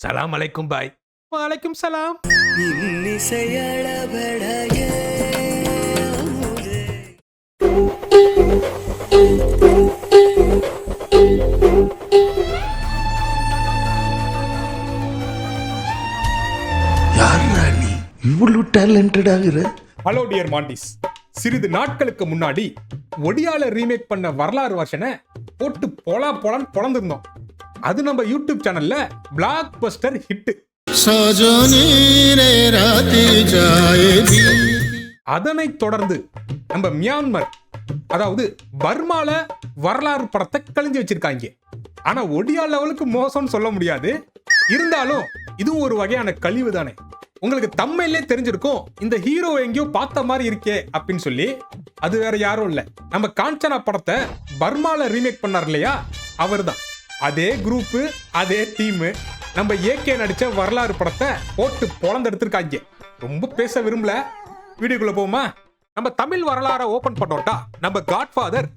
சலாம் அலைக்கும் பாய். வலைக்கும் சலாம். யாரா நீ இவ்வளவு டேலண்டட் ஆகுற? ஹலோ டியர் மாண்டிஸ், சிறிது நாட்களுக்கு முன்னாடி ஒடியால ரீமேக் பண்ண வரலாறு வருஷனை போட்டு பொலான்னு பொழந்திருந்தோம். அது நம்ம யூடியூப் சேனல்ல பிளாக் பஸ்டர் ஹிட். அதனைத் தொடர்ந்து நம்ம மியான்மர், அதாவது பர்மால வரலாறு படத்தை கழிஞ்சு வச்சிருக்காங்க. ஆனா ஒடியா லெவலுக்கு மோசம்னு சொல்ல முடியாது. இருந்தாலும் இதுவும் ஒரு வகையான கழிவு தானே. உங்களுக்கு தம்மையிலே தெரிஞ்சிருக்கும், இந்த ஹீரோ எங்கேயோ பார்த்த மாதிரி இருக்கே அப்படின்னு சொல்லி. அது வேற யாரும் இல்ல, நம்ம காஞ்சனா படத்தை பர்மால ரீமேக் பண்ணார் இல்லையா, அவர் தான். அதே குரூப், அதே டீம் நம்ம ஏகே நடிச்ச வரலாறு படத்தை போட்டு பொழந்தெடுத்திருக்காங்க. ரொம்ப பேச விரும்பல, வீடியோக்குள்ள போமா. நம்ம தமிழ் வரலாறை ஓபன் பண்ணோட்டா நம்ம காட்ஃபாதர்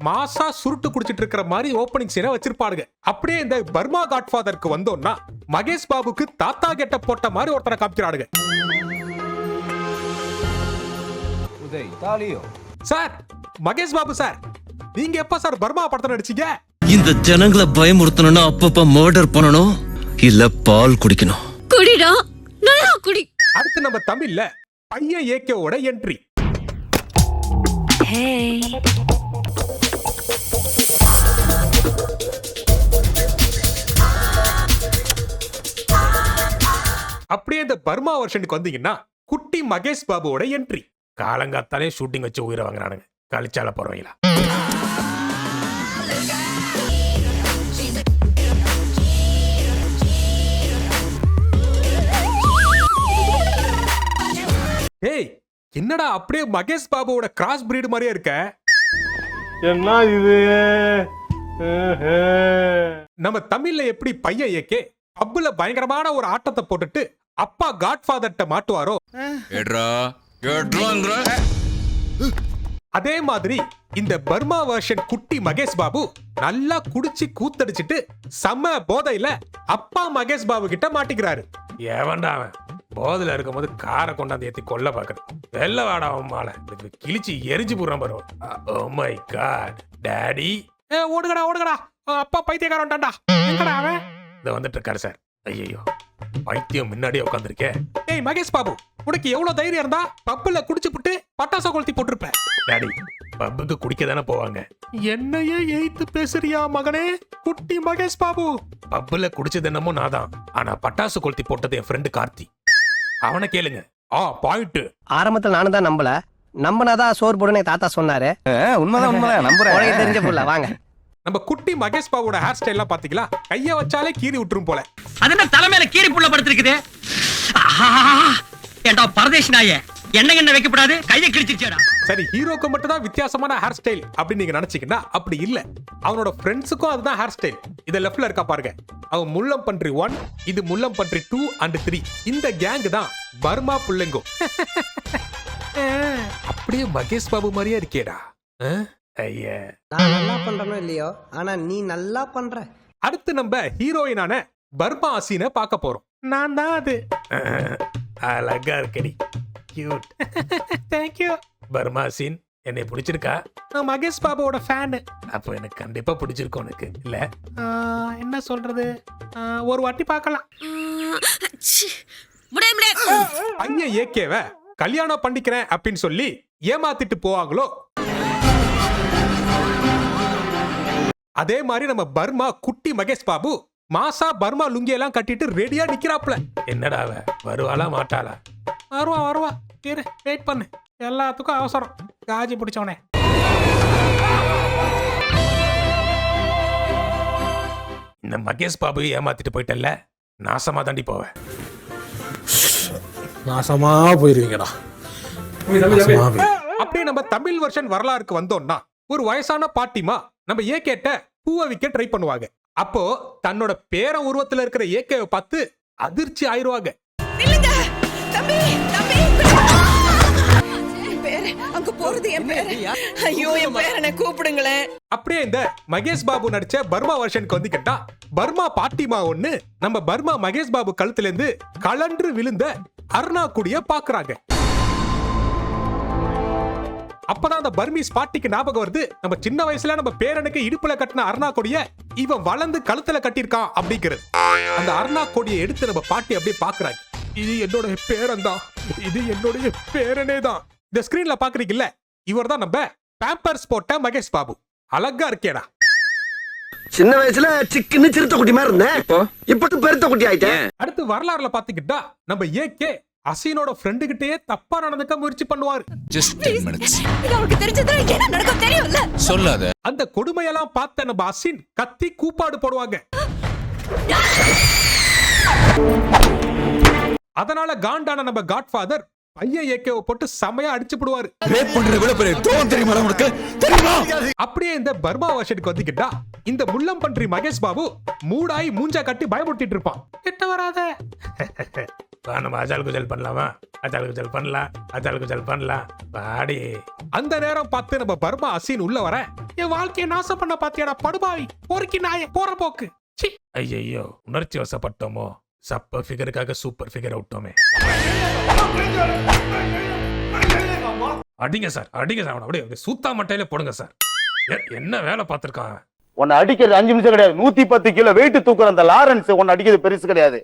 மாசா சுருட்டு குடிச்சிட்டு இருக்கிற மாதிரி ஓபனிங் சீனை வச்சிருப்பாருங்க. அப்படியே இந்த பர்மா காட்ஃபாதருக்கு வந்தோம்னா மகேஷ் பாபுக்கு தாத்தா கெட்ட போட்ட மாதிரி ஒருத்தரை காமிக்கிறாருங்க. சார், மகேஷ் பாபு சார், நீங்க எப்ப சார் பர்மா படத்தை நடிச்சீங்க? இந்த ஜனங்களை பயமுறுத்தணும்னா அப்பப்ப மர்டர் பண்ணணும், இல்ல பால் குடிக்கணும். குடிடா, நல்லா குடி. அடுத்து நம்ம தமிழ்ல பையன் ஏகேவோட என்ட்ரி. அப்படியே இந்த பர்மா வருஷனுக்கு வந்தீங்கன்னா குட்டி மகேஷ் பாபுவோட என்ட்ரி. காலங்காத்தாலே ஷூட்டிங் வச்சு உயிரை வாங்குறானுங்க, கழிச்சால போறவங்களா. ஏய், என்னடா அப்படியே மகேஷ் பாபுவோட கிராஸ் பிரீடு மாதிரியே இருக்க? என்ன இது? நம்ம தமிழ்ல எப்படி பையன் ஏகே பப்புல பயங்கரமான ஒரு ஆட்டத்தை போட்டுட்டு அப்பா காட்ஃபாதர்ட்ட மாட்டுவாரோ, அதே மாதிரி இந்த பர்மா வெர்ஷன் குட்டி மகேஷ் பாபு நல்லா குடிச்சு கூத்தடிச்சிட்டு செம்ம போதையில அப்பா மகேஷ் பாபு கிட்ட மாட்டிக்கிறாரு. ஏவன்டா அவன் போதையில இருக்கும் போது காரை கொண்டாந்து ஏத்தி கொல்ல பாக்குறது. வெள்ள வாடா அம்மால கிழிச்சு எரிஞ்சு போடுறான் பாரு. ஓ மை காட் டாடி, ஓடுகடா ஓடுகடா, அப்பா பைத்தியக்காரன் வந்துட்டான்டா. எங்கடா அவன்? இத வந்துட்டு இருக்காரு சார். ஐயோ, பைத்தியம் முன்னாடியே உட்காந்துருக்கே. ஏய் மகேஷ் பாபு, உனக்கு எவ்வளவு தைரியம் இருந்தா பப்புல குடிச்சு புட்டு பட்டாசு கொளுத்தி போட்டிருப்ப. டாடி, பப்புக்கு குடிக்க தானே போவாங்க. என்னையே எய்த்து பேசுறியா மகனே? குட்டி மகேஷ் பாபு, பப்புல குடிச்சது என்னமோ நான் தான், ஆனா பட்டாசு கொளுத்தி போட்டது என் ஃப்ரெண்டு கார்த்தி. அவனை கேளுங்க. பாயிண்ட். ஆரம்பத்துல நானும் தான் நம்பல, நம்பினாதான் சோறு போடுன்னு தாத்தா சொன்னாரு. உண்மைதான் நம்புறேன். தெரிஞ்ச புள்ள வாங்க. நம்ம குட்டி மகேஷ் பாபுவோட ஹேர் ஸ்டைல் எல்லாம் பாத்தீங்களா? கைய வச்சாலே கீறி விட்டுரும் போல. அதென்ன தலைமையில கீறி புள்ள படுத்திருக்குது? ஏண்டா பரதேசி நாயே, என்ன வைக்கப்படாது, கையை கிழிச்சிருச்சேடா. சரி, ஹீரோக்கு மட்டும் தான் வித்தியாசமான ஹேர் ஸ்டைல் அப்படின்னு நீங்க நினைச்சீங்கன்னா அப்படி இல்ல. அவனோட ஃப்ரெண்ட்ஸுக்கும் அதுதான் ஹேர் ஸ்டைல். இத லெஃப்ட்ல இருக்கா பாருங்க, அவன் முல்லம் பன்றி 1, இது முல்லம் பன்றி 2 and 3. இந்த கேங் தான் பர்மா புள்ளைங்கோ. அப்படியே மகேஷ் பாபு மாதிரியே இருக்கேடா. ஐயா, நான் நல்லா பண்றனோ இல்லையோ, ஆனா நீ நல்லா பண்ற. அடுத்து நம்ம ஹீரோயினான பர்மா அசீனை பார்க்க போறோம். நான் தான் அது. அழகா இருக்கடி, கியூட். Thank you. பர்மா அசீன், என்னை பிடிச்சிருக்கா? நான் மகேஷ் பாபுவோட ஃபேன். அப்போ எனக்கு கண்டிப்பா பிடிச்சிருக்கும். உனக்கு இல்ல? என்ன சொல்றது, ஒரு வாட்டி பார்க்கலாம். பையன் ஏகேவ கல்யாணம் பண்ணிக்கிறேன் அப்படின்னு சொல்லி ஏமாத்திட்டு போவாங்களோ, அதே மாதிரி நம்ம பர்மா குட்டி மகேஷ் பாபு மாசா பர்மா லுங்கி எல்லாம் கட்டிட்டு ரெடியா நிக்கிறாப்ல. என்னடா வருவாளா மாட்டாளா? வருவா. இரு, வெயிட் பண்ணு. எல்லாத்துக்கும் அவசரம். காஜி பிடிச்சவனே. இந்த மகேஷ் பாபு ஏமாத்திட்டு போயிட்டல்ல, நாசமா தாண்டி போவேன். நாசமா போயிருவீங்கடா. அப்படியே நம்ம தமிழ் வெர்ஷன் வரலாறுக்கு வந்தோம்னா ஒரு வயசான பாட்டிமா நம்ம ஏகேட்ட பூவை விற்க ட்ரை பண்ணுவாங்க. அப்போ தன்னோட பேர உருவத்துல இருக்கிற ஏகேவை பார்த்து அதிர்ச்சி ஆயிருவாங்க. அங்க போறது என் பேரு. ஐயோ என் பேரனை கூப்பிடுங்களேன். அப்படியே இந்த மகேஷ் பாபு நடிச்ச பர்மா வருஷனுக்கு வந்து கேட்டா பர்மா பாட்டிமா ஒண்ணு நம்ம பர்மா மகேஷ் பாபு கழுத்துல இருந்து கலன்று விழுந்த அருணா கொடிய பாக்குறாங்க. அப்பதான் அந்த பர்மீஸ் பாட்டிக்கு ஞாபகம் வருது, நம்ம சின்ன வயசுல நம்ம பேரனுக்கு இடுப்புல கட்டின அருணா கொடிய இவன் வளர்ந்து கழுத்துல கட்டியிருக்கான் அப்படிங்கிறது. அந்த அருணா கொடியை எடுத்து நம்ம பாட்டி அப்படியே பாக்குறாங்க. இது என்னோட பேரன் தான், இது என்னுடைய பேரனே தான். இந்த ஸ்கிரீன்ல பாக்குறீங்கல்ல, இவர் தான் நம்ம பேம்பர்ஸ் போட்ட மகேஷ் பாபு. அழகா இருக்கேடா. சின்ன வயசுல சிக்கன்னு சிறுத்த குட்டி மாதிரி இருந்தேன், இப்ப பெருத்த குட்டி ஆயிட்டேன். அடுத்து வரலாறுல பாத்துக்கிட்டா நம்ம ஏகே அசீனோட ஃப்ரெண்டு கிட்டே தப்பா நடந்துக்க முயற்சி பண்ணுவாரு. இது அவருக்கு தெரிஞ்சதுன்னா என்ன நடக்கும் தெரியும்ல. சொல்லாத. அந்த கொடுமையெல்லாம் பார்த்த நம்ம அசீன் கத்தி கூப்பாடு போடுவாங்க. அதனால காண்டான நம்ம காட்ஃபாதர் பையன் ஏகேவை போட்டு செமையா அடிச்சு போடுவாரு. ரேப் பண்ற விட பெரிய தோம் தெரியுமா உனக்கு? தெரியுமா? அப்படியே இந்த பர்மா வருஷத்துக்கு வந்துக்கிட்டா இந்த முள்ளம் பன்றி மகேஷ் பாபு மூடாய் மூஞ்சா கட்டி பயமுறுத்திட்டு இருப்பான். கிட்ட வராத, நம்ம அஜால் குஜல் பண்ணலாமா, அஜால் குஜல் பண்ணலாம், அஜால் குஜல் பண்ணலாம் பாடி. அந்த நேரம் பார்த்து நம்ம பர்மா அசீன் உள்ள வர, என் வாழ்க்கையை நாசம் பண்ண பாத்தியாடா படுபாவி, பொறுக்கி நாய போற போக்கு. ஐயோ உணர்ச்சி வசப்பட்டோமோ, சப்ப ஃபிகருக்காக சூப்பர் ஃபிகர் விட்டோமே. அடிங்க சார், அடிங்க சார், அப்படியே சூத்தா மட்டையில போடுங்க சார். என்ன வேலை பார்த்திருக்கான். உன்னை அடிக்கிறது 5 நிமிஷம் கிடையாது, 110 கிலோ வெயிட் தூக்குற அந்த லாரன்ஸ் உன்னை அடிக்கிறது பெருசு கிடையாது.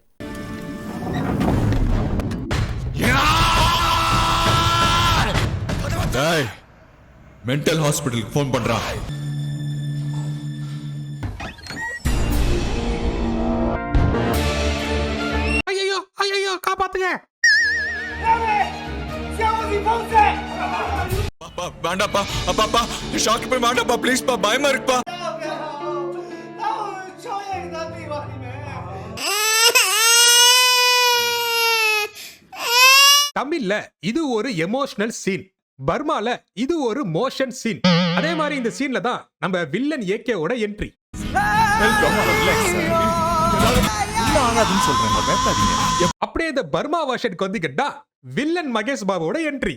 மென்டல் ஹாஸ்பிட்டலுக்கு போன் பண்றான். ஐயோ ஐயோ காப்பாத்துங்க. வேண்டாப்பா, அப்பாப்பா ஷாக்கு போய் வேண்டாப்பா, ப்ளீஸ்ப்பா, பயமா இருக்குப்பா. தமிழ்ல இது ஒரு எமோஷனல் சீன், பர்மால இது ஒரு மோஷன் சீன். அதே மாதிரி இந்த சீன்ல தான் நம்ம வில்லன் ஏகேவோட என்ட்ரி. அப்படியே இந்த பர்மா வருஷனுக்கு வந்து கேட்டா வில்லன் மகேஷ் பாபுவோட என்ட்ரி.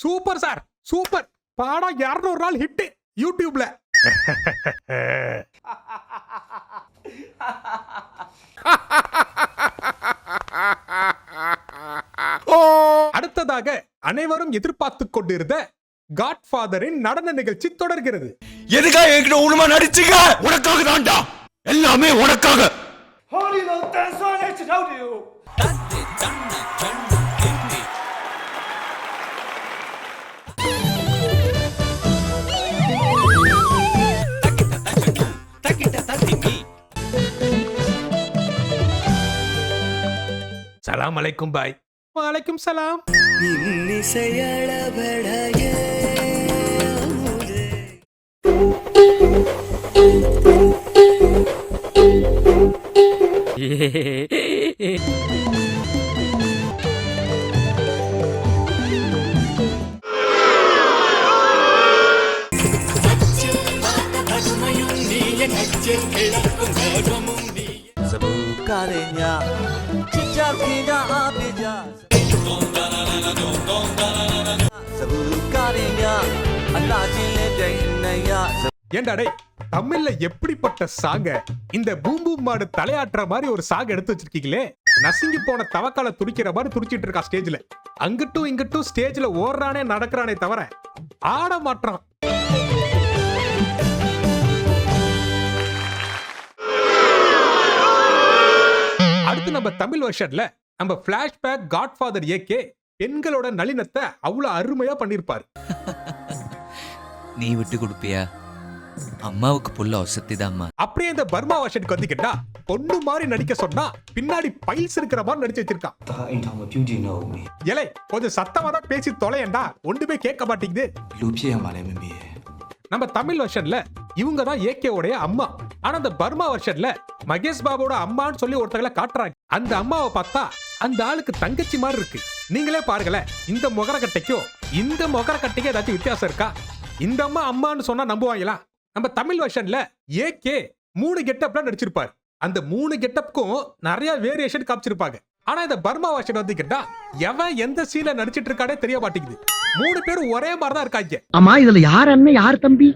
Super sir, super. பாடம் 200 நாள் ஹிட் யூடியூப்ல. அடுத்ததாக அனைவரும் எதிர்பார்த்து கொண்டிருந்த காட்ஃபாதரின் நடன நிகழ்ச்சி தொடர்கிறது. எதுக்காக என்கிட்ட உண்மை நடிச்சுக்க? உனக்காக தான்டா, எல்லாமே உனக்காக. சலாம் அலைக்கும் பாய். வலைக்கும் சலாம். ஏண்டாடே, தமிழ்ல எப்படிப்பட்ட சாங்க இந்த பூம் பூம் மாடு தலையாட்டுற மாதிரி ஒரு சாங் எடுத்து வச்சிருக்கீங்களே. நசுங்கி போன தவக்கால துடிக்கிற மாதிரி துடிச்சிட்டு இருக்கா ஸ்டேஜ்ல. அங்கிட்டும் இங்கிட்டும் ஸ்டேஜ்ல ஓடுறானே நடக்கிறானே தவிர ஆட மாட்டான். அடுத்து நம்ம தமிழ் வருஷன்ல நம்ம பிளாஷ்பேக் காட்ஃபாதர் ஏகே பெண்களோட நளினத்தை அவ்வளவு அருமையா பண்ணிருப்பாரு. நீ விட்டு கொடுப்பியா? அம்மாவுக்கு புள்ள வசதிதாம்மா. அப்படியே இந்த பர்மா வருஷனுக்கு வந்துக்கிட்டா பொண்ணு மாதிரி நடிக்க சொன்னா பின்னாடி பைல்ஸ் இருக்கிற மாதிரி நடிச்சு வச்சிருக்கான். ஏலே கொஞ்சம் சத்தமா தான் பேசி தொலையண்டா, ஒண்ணுமே கேட்க மாட்டேங்குது. நம்ம தமிழ் வருஷன்ல இவங்க தான் ஏகேவோடைய அம்மா. ஆனா அந்த பர்மா வருஷன்ல மகேஷ் பாபுவோட அம்மான்னு சொல்லி ஒருத்தங்களை காட்டுறாங்க. அந்த அம்மாவை பார்த்தா அந்த ஆளுக்கு தங்கச்சி மாதிரி இருக்கு. நீங்களே பாருங்களேன், இந்த முகரக்கட்டைக்கும் இந்த முகரக்கட்டைக்கும் ஏதாச்சும் வித்தியாசம் இருக்கா? இந்த அம்மா அம்மான்னு சொன்னா நம்புவாங்களா? நம்ம தமிழ் வருஷன்ல ஏகே 3 கெட்டப்ல நடிச்சிருப்பாரு. அந்த 3 கெட்டப்க்கும் நிறைய வேரியேஷன் காமிச்சிருப்பாங்க. ஆனா இந்த பர்மா வருஷன் வந்துக்கிட்டா எவன் எந்த சீன்ல நடிச்சிட்டு இருக்கானே தெரிய மாட்டேங்குது. 3 பேரும் ஒரே மாதிரி தான் இருக்காங்க. ஆமா இதுல யார் அண்ணன் யார் தம்பி?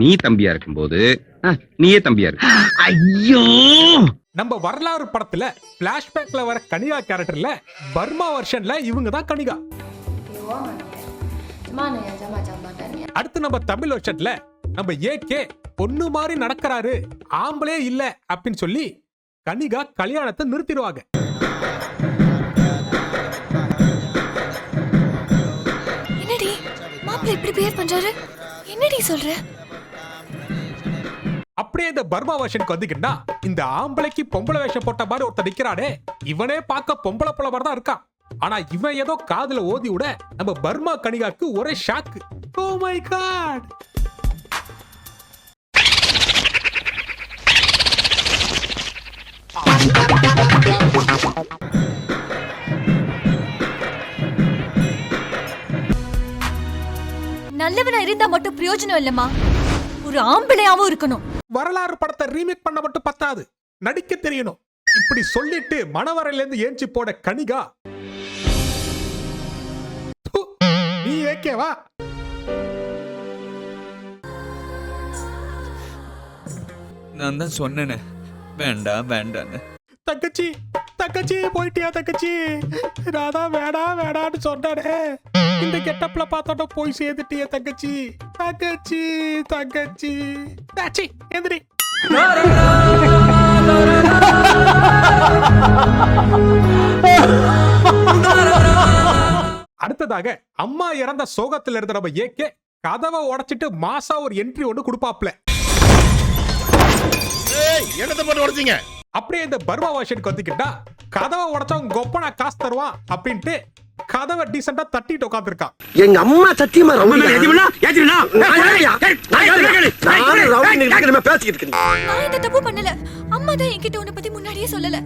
நீ தம்பியா இருக்கும்போது நீயே தம்பியா இருக்கு. ஐயோ நம்ம வரலாறு படத்துல பிளாஷ்பேக்ல வர கனிகா கேரக்டர்ல பர்மா வெர்ஷன்ல இவங்க தான் கனிகா. அடுத்து நம்ம தமிழ் வெர்ஷன்ல நம்ம ஏகே பொண்ணு மாதிரி நடக்கிறாரு, ஆம்பளே இல்ல அப்படின்னு சொல்லி கனிகா கல்யாணத்தை நிறுத்திடுவாங்க. என்னடி மாப்பிள்ளை இப்படி பிஹேவ் பண்றாரு? என்னடி சொல்ற? அப்படியே இந்த பர்மா வெர்ஷனுக்கு வந்துக்கிட்டா இந்த ஆம்பளைக்கு பொம்பளை வேஷம் போட்ட மாதிரி ஒருத்தர் நிக்கிறானே, இவனே பார்க்க பொம்பளை போல மாதிரி தான் இருக்கான். ஆனா இவன் ஏதோ காதுல ஓதி விட நம்ம பர்மா கனிகாக்கு ஒரே ஷாக்கு. Oh my God! நல்லவனா இருந்தா மட்டும் பிரயோஜனம் இல்லம்மா, ஒரு ஆம்பளையாவும் இருக்கணும். வரலாறு படத்தை ரீமேக் பண்ண மட்டும் பத்தாது, நடிக்க தெரியணும். இப்படி சொல்லிட்டு மணவரையில இருந்து ஏஞ்சி போட கனிகா, நீ ஏகேவா? நான் தான் சொன்னேனே வேண்டாம் வேண்டான்னு. தங்கச்சி தங்கச்சி போயிட்டியா தங்கச்சி? நான் தான் வேடான்னு சொன்னே. இந்த கெட்டப்ல பார்த்தோட போய் சேர்ந்துட்டிய தங்கச்சி. தங்கச்சி தங்கச்சி தாச்சி எந்திரி. அடுத்ததாக அம்மா இறந்த சோகத்துல இருந்த நம்ம ஏகே கதவை உடைச்சிட்டு மாசா ஒரு என்ட்ரி ஒன்று கொடுப்பாப்ல. என்னத்தை போட்டு உடைச்சீங்க? அப்படியே இந்த பர்மா வாஷனுக்கு வந்துக்கிட்டா கதவை உடைச்சவன் கொப்பனா காசு தருவான் அப்படின்ட்டு கதவை டீசெண்டா தட்டிட்டு உட்காந்துருக்கான். எங்க அம்மா சத்தியமா பேசிக்கிட்டு நான் இந்த தப்பு பண்ணல. அம்மா தான் என்கிட்ட உன்னை பத்தி முன்னாடியே சொல்லல.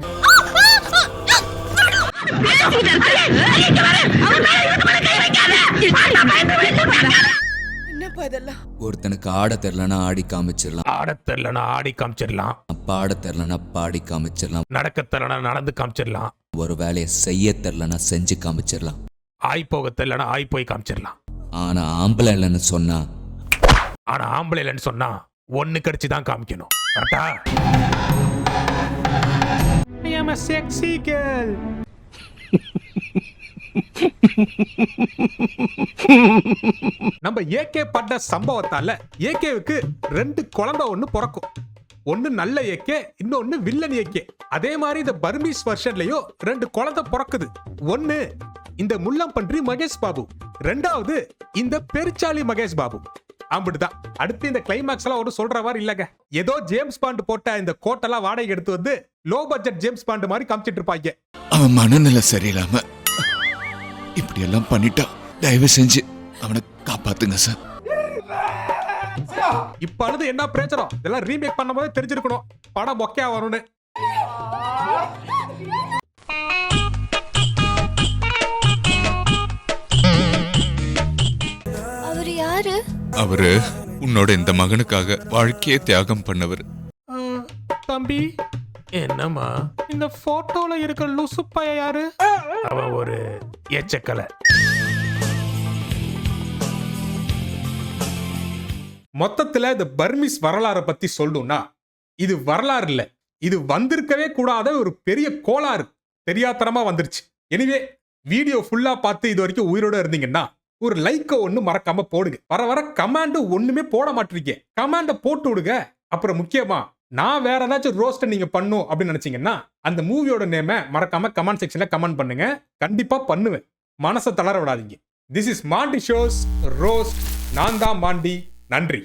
என்னப்பா இதெல்லாம்? ஒருத்தனுக்கு ஆட தெரியலனா ஆடி காமிச்சிடலாம், ஆட தெரியலனா ஆடி காமிச்சிடலாம், பாட தெரியலனா பாடி காமிச்சிடலாம், நடக்க தெரியலனா நடந்து காமிச்சிடலாம், ஒரு வேலையை செய்ய தெரியலனா செஞ்சு காமிச்சிடலாம், ஆய் போக தெரியலனா ஆய் போய் காமிச்சிடலாம். ஆனா ஆம்பளை இல்லைன்னு சொன்னா ஒண்ணு கடிச்சு தான் காமிக்கணும். கரெக்டா? I am a sexy girl. நம்ம ஏகே பட்ட சம்பவத்தால ஏகேவுக்கு 2 குழந்தை ஒண்ணு பிறக்கும். ஒன்னு நல்ல ஏகே, இன்னொன்னு வில்லன் ஏகே. அதே மாதிரி இந்த பர்மீஸ் வெர்ஷன்லயும் 2 குழந்தை பிறக்குது. ஒன்னு இந்த முள்ளம்பன்றி மகேஷ் பாபு, 2வது இந்த பெருச்சாளி மகேஷ் பாபு. அப்படிதான். அடுத்து இந்த கிளைமாக்ஸ் எல்லாம் ஒரு சொல்ற மாதிரி இல்லங்க. ஏதோ ஜேம்ஸ் பாண்ட் போட்ட இந்த கோட்டெல்லாம் வாடகை எடுத்து வந்து லோ பட்ஜெட் ஜேம்ஸ் பாண்ட் மாதிரி காமிச்சிட்டு இருப்பாங்க. அவன் மனநிலை சரியில்லாம இப்படி எல்லாம் பண்ணிட்டா தயவு செஞ்சு அவனை காப்பாத்துங்க சார். இப்ப அழுது என்ன பிரச்சனை? இதெல்லாம் ரீமேக் பண்ணும்போது தெரிஞ்சிருக்கணும் படம் மொக்கையா வரும்னு. அவர் யாரு? அவரு உன்னோட இந்த மகனுக்காக வாழ்க்கையே தியாகம் பண்ணவர். தம்பி என்னம்மா இந்த போட்டோல இருக்கிற லூசு பைய யாரு? அவன் ஒரு எச்சக்கலை. மொத்தத்துல இந்த பர்மீஸ் வரலாறை பத்தி சொல்லணும்னா இது வரலாறு இல்ல, இது வந்திருக்கவே கூடாத ஒரு பெரிய கோளாறு தெரியாதனமா வந்துருச்சு. எனிவே வீடியோ ஃபுல்லா பார்த்து இது வரைக்கும் உயிரோட இருந்தீங்கன்னா ஒரு லைக்க ஒண்ணு மறக்காம போடுங்க. வர கமாண்ட் ஒண்ணுமே போட மாட்டீங்க, கமாண்ட போட்டு விடுங்க. அப்புறம் முக்கியமா நான் வேற ஏதாச்சும் ரோஸ்ட் நீங்க பண்ணும் அப்படின்னு நினைச்சீங்கன்னா அந்த மூவியோட நேம மறக்காம கமெண்ட் செக்ஷன்ல கமெண்ட் பண்ணுங்க, கண்டிப்பா பண்ணுவேன். மனசை தளர விடாதீங்க. This is Mandy shows roast. நான் தான் மாண்டி. நன்றி.